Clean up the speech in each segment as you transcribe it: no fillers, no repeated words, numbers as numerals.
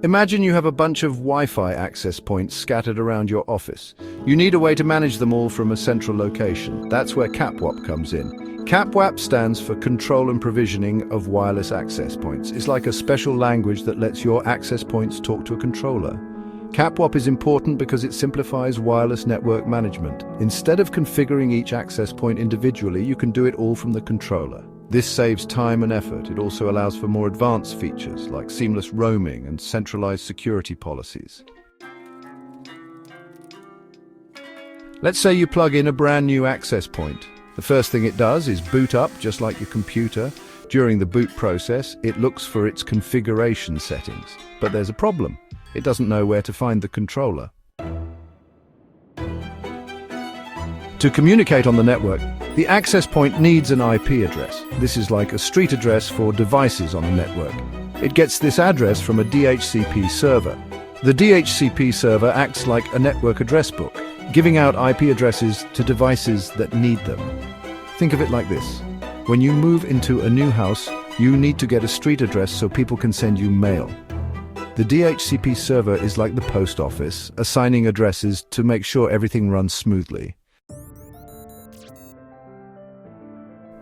Imagine you have a bunch of Wi-Fi access points scattered around your office. You need a way to manage them all from a central location. That's where CAPWAP comes in. CAPWAP stands for Control and Provisioning of Wireless Access Points. It's like a special language that lets your access points talk to a controller. CAPWAP is important because it simplifies wireless network management. Instead of configuring each access point individually, you can do it all from the controller. This saves time and effort. It also allows for more advanced features like seamless roaming and centralized security policies. Let's say you plug in a brand new access point. The first thing it does is boot up, just like your computer. During the boot process, it looks for its configuration settings. But there's a problem. It doesn't know where to find the controller. To communicate on the network, the access point needs an IP address. This is like a street address for devices on a network. It gets this address from a DHCP server. The DHCP server acts like a network address book, giving out IP addresses to devices that need them. Think of it like this. When you move into a new house, you need to get a street address so people can send you mail. The DHCP server is like the post office, assigning addresses to make sure everything runs smoothly.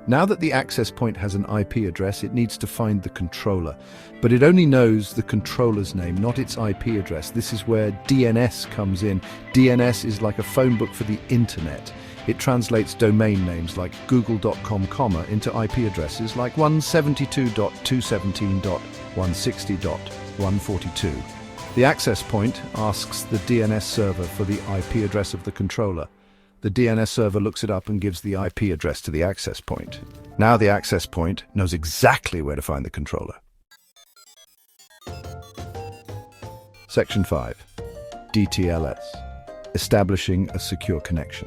Now that the access point has an IP address, it needs to find the controller. But it only knows the controller's name, not its IP address. This is where DNS comes in. DNS is like a phone book for the internet. It translates domain names like google.com, into IP addresses like 172.217.160.142. The access point asks the DNS server for the IP address of the controller. The DNS server looks it up and gives the IP address to the access point. Now the access point knows exactly where to find the controller. Section 5. DTLS. Establishing a secure connection.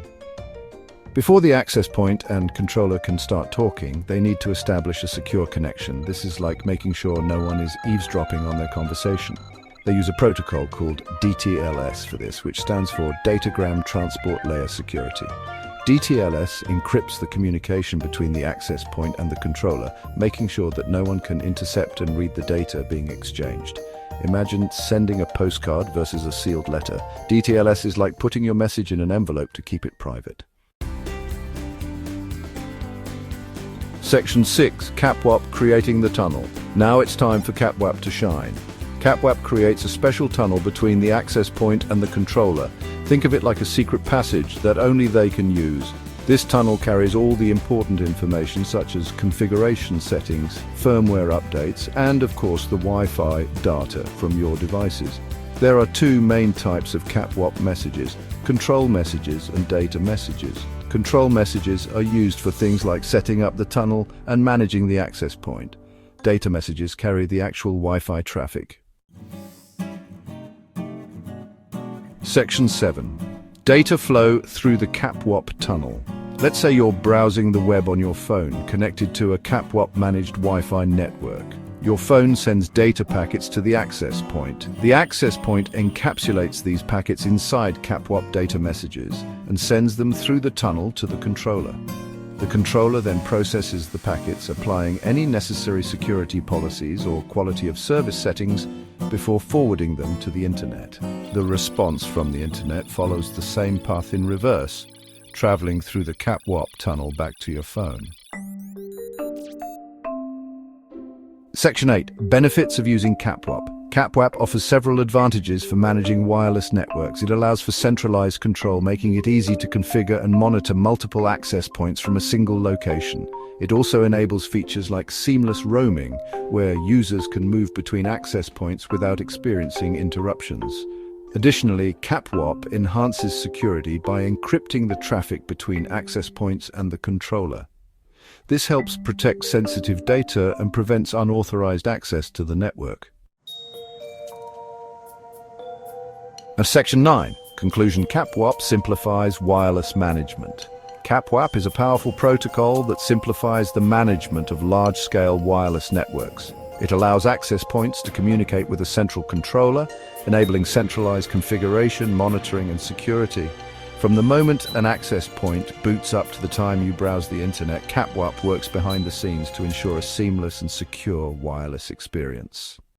Before the access point and controller can start talking, they need to establish a secure connection. This is like making sure no one is eavesdropping on their conversation. They use a protocol called DTLS for this, which stands for Datagram Transport Layer Security. DTLS encrypts the communication between the access point and the controller, making sure that no one can intercept and read the data being exchanged. Imagine sending a postcard versus a sealed letter. DTLS is like putting your message in an envelope to keep it private. Section 6. CAPWAP creating the tunnel. Now it's time for CAPWAP to shine. CAPWAP creates a special tunnel between the access point and the controller. Think of it like a secret passage that only they can use. This tunnel carries all the important information such as configuration settings, firmware updates, and of course the Wi-Fi data from your devices. There are two main types of CAPWAP messages: control messages and data messages. Control messages are used for things like setting up the tunnel and managing the access point. Data messages carry the actual Wi-Fi traffic. Section 7. Data flow through the CAPWAP tunnel. Let's say you're browsing the web on your phone, connected to a CAPWAP-managed Wi-Fi network. Your phone sends data packets to the access point. The access point encapsulates these packets inside CAPWAP data messages and sends them through the tunnel to the controller. The controller then processes the packets, applying any necessary security policies or quality of service settings before forwarding them to the internet. The response from the internet follows the same path in reverse, traveling through the CAPWAP tunnel back to your phone. Section 8. Benefits of using CAPWAP. CAPWAP offers several advantages for managing wireless networks. It allows for centralized control, making it easy to configure and monitor multiple access points from a single location. It also enables features like seamless roaming, where users can move between access points without experiencing interruptions. Additionally, CAPWAP enhances security by encrypting the traffic between access points and the controller. This helps protect sensitive data and prevents unauthorized access to the network. Section 9. Conclusion. CAPWAP simplifies wireless management. CAPWAP is a powerful protocol that simplifies the management of large-scale wireless networks. It allows access points to communicate with a central controller, enabling centralized configuration, monitoring, and security. From the moment an access point boots up to the time you browse the internet, CAPWAP works behind the scenes to ensure a seamless and secure wireless experience.